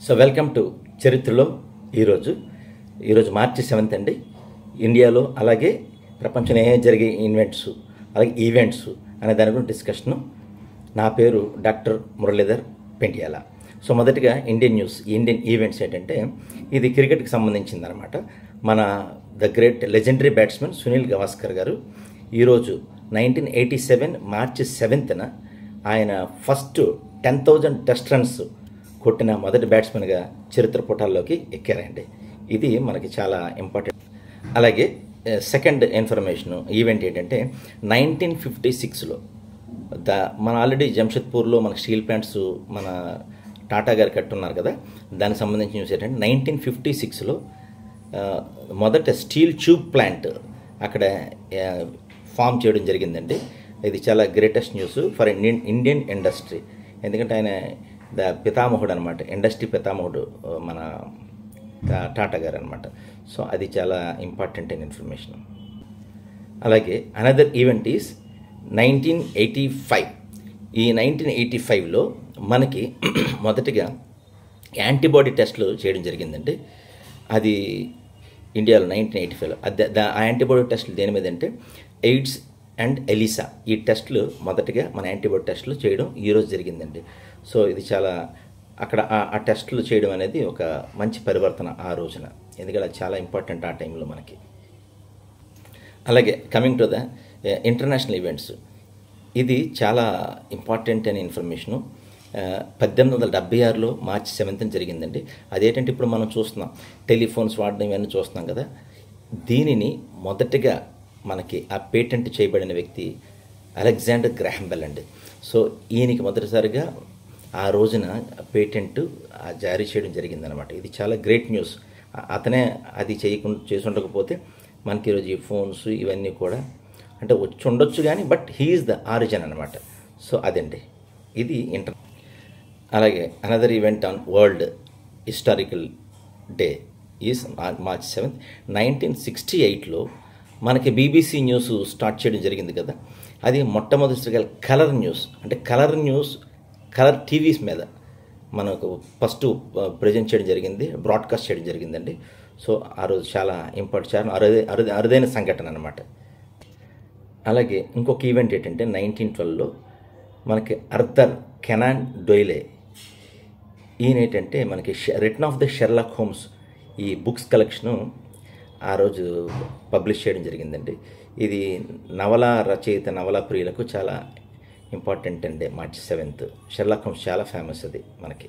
So welcome to చరిత్రలో ఈరోజు మార్చి 7th అండి. ఇండియాలో అలాగే ప్రపంచంలో జరిగే ఈవెంట్స్ అనే దాని గురించి డిస్కషను. నా పేరు డాక్టర్ మురళీధర్ పెండియాల. సో మొదటిగా ఇండియన్ ఈవెంట్స్ ఏంటంటే ఇది క్రికెట్కి సంబంధించింది అనమాట. మన the great legendary batsmen Sunil Gavaskar గారు ఈరోజు 1987 మార్చి 7th ఆయన ఫస్ట్ 10,000 టెస్ట్ రన్స్ కొట్టిన మొదటి బ్యాట్స్మెన్గా చరిత్ర పుటాల్లోకి ఎక్కారండి. ఇది మనకి చాలా ఇంపార్టెంట్. అలాగే సెకండ్ ఈవెంట్ ఏంటంటే 1956లో మన ఆల్రెడీ జంషెద్పూర్లో మన స్టీల్ ప్లాంట్స్ మన టాటా గారు కట్టున్నారు కదా, దానికి సంబంధించిన న్యూస్ ఏంటంటే 1956లో మొదట స్టీల్ ట్యూబ్ ప్లాంట్ అక్కడ ఫామ్ చేయడం జరిగిందండి. ఇది చాలా greatest news for Indian industry. ఎందుకంటే ఆయన పితామహుడు అనమాట, ఇండస్ట్రీ పితామహుడు మన టాటా గారు అనమాట. సో అది చాలా ఇంపార్టెంట్ అయిన ఇన్ఫర్మేషన్. అలాగే అనదర్ ఈవెంట్ ఈజ్ 1985. ఈ 1985లో మనకి మొదటిగా యాంటీబాడీ టెస్టులు చేయడం జరిగిందండి. అది ఇండియాలో 1985లో. ఆ యాంటీబాడీ టెస్టులు దేని మీద అంటే ఎయిడ్స్ అండ్ ఎలిసా, ఈ టెస్టులు మొదటిగా మన యాంటీబాడీ టెస్టులు చేయడం ఈరోజు జరిగిందండి. సో ఇది చాలా అక్కడ ఆ టెస్టులు చేయడం అనేది ఒక మంచి పరివర్తన ఆ రోజున, ఎందుకంటే అది చాలా ఇంపార్టెంట్ ఆ టైంలో మనకి. అలాగే coming to the international events, ఇది చాలా ఇంపార్టెంట్ అయిన ఇన్ఫర్మేషను. 1876లో మార్చి 7th జరిగిందండి. అదేంటంటే ఇప్పుడు మనం చూస్తున్నాం టెలిఫోన్స్ వాడడం ఇవన్నీ చూస్తున్నాం కదా, దీనిని మొదటిగా మనకి ఆ పేటెంట్ చేయబడిన వ్యక్తి అలెగ్జాండర్ గ్రాహం బెల్ అండి. సో ఈయనకి మొదటిసారిగా ఆ రోజున పేటెంట్ జారీ చేయడం జరిగిందనమాట. ఇది చాలా గ్రేట్ న్యూస్. అతనే అది చేసి ఉండకపోతే మనకి ఈరోజు ఈ ఫోన్స్ ఇవన్నీ కూడా అంటే వచ్చి ఉండొచ్చు కానీ బట్ హీఈస్ ద ఆరిజిన్ అనమాట. సో అదండి ఇది అలాగే another event on world historical day is March 7th. 1968లో మనకి BBC న్యూస్ స్టార్ట్ చేయడం జరిగింది కదా, అది మొట్టమొదటిగా కలర్ న్యూస్ కలర్ టీవీస్ మీద మనకు ఫస్ట్ ప్రజెంట్ చేయడం జరిగింది, బ్రాడ్కాస్ట్ చేయడం జరిగిందండి. సో ఆ రోజు చాలా ఇంపార్టెంట్, అరుదైన సంఘటన అనమాట. అలాగే ఇంకొక ఈవెంట్ ఏంటంటే 1912లో మనకి ఆర్థర్ కెనాన్ డోయిలే, ఈయన ఏంటంటే మనకి return of the Sherlock Holmes ఈ బుక్స్ కలెక్షను ఆ రోజు పబ్లిష్ చేయడం జరిగిందండి. ఇది నవలా ప్రియులకు చాలా ఇంపార్టెంట్ అండి. మార్చి 7th షెర్లాక్ హోమ్స్ చాలా ఫేమస్ అది మనకి.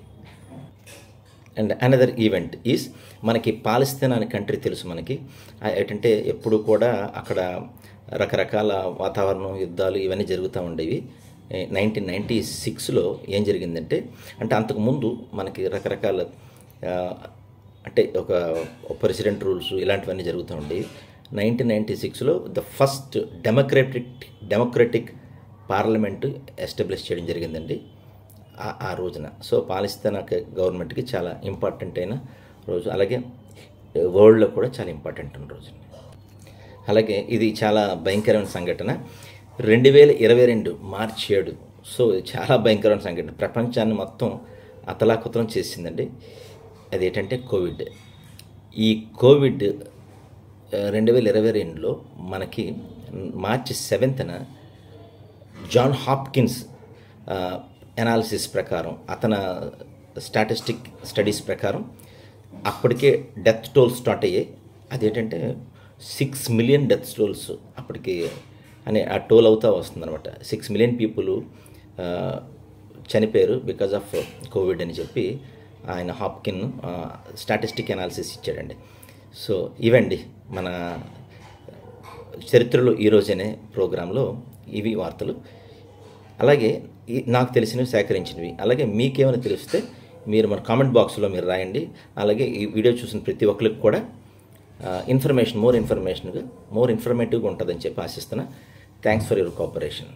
అండ్ అనదర్ ఈవెంట్ ఈజ్ మనకి పాలస్తీనా అనే కంట్రీ తెలుసు మనకి. ఏంటంటే ఎప్పుడు కూడా అక్కడ రకరకాల వాతావరణం, యుద్ధాలు ఇవన్నీ జరుగుతూ ఉండేవి. 1996లో ఏం జరిగిందంటే అంటే అంతకుముందు మనకి రకరకాల అంటే ఒక ప్రెసిడెంట్ రూల్స్ ఇలాంటివన్నీ జరుగుతూ ఉండేవి. 1996లో the first democratic parliament establish చేయడం జరిగిందండి ఆ రోజున. సో పాలస్తీనా గవర్నమెంట్కి చాలా ఇంపార్టెంట్ అయిన రోజు, అలాగే వరల్డ్లో కూడా చాలా ఇంపార్టెంట్ అయిన రోజు. అలాగే ఇది చాలా భయంకరమైన సంఘటన 2022 మార్చి 7. సో చాలా భయంకరమైన సంఘటన, ప్రపంచాన్ని మొత్తం అతలాకుతలం చేసిందండి. అదేంటంటే కోవిడ్. ఈ కోవిడ్ 2022లో మనకి మార్చి 7th జాన్ హాప్కిన్స్ ఎనాలిసిస్ ప్రకారం, అతని స్టడీస్ ప్రకారం అప్పటికే డెత్ టోల్స్ స్టార్ట్ అయ్యాయి. అదేంటంటే 6 million డెత్ టోల్స్ అప్పటికి అని ఆ టోల్ అవుతా వస్తుందన్నమాట. 6 million పీపుల్ చనిపోయారు బికాజ్ ఆఫ్ కోవిడ్ అని చెప్పి ఆయన హాప్కిన్ స్టాటిస్టిక్ అనాలిసిస్ ఇచ్చాడండి. సో ఇవండి మన చరిత్రలో ఈరోజనే ప్రోగ్రాంలో ఇవి వార్తలు. అలాగే నాకు తెలిసినవి సేకరించినవి, అలాగే మీకేమైనా తెలిస్తే మీరు మన కామెంట్ బాక్స్లో మీరు రాయండి. అలాగే ఈ వీడియో చూసిన ప్రతి ఒక్కరికి కూడా మోర్ ఇన్ఫర్మేటివ్గా ఉంటుందని చెప్పి ఆశిస్తున్నా. Thanks for your cooperation.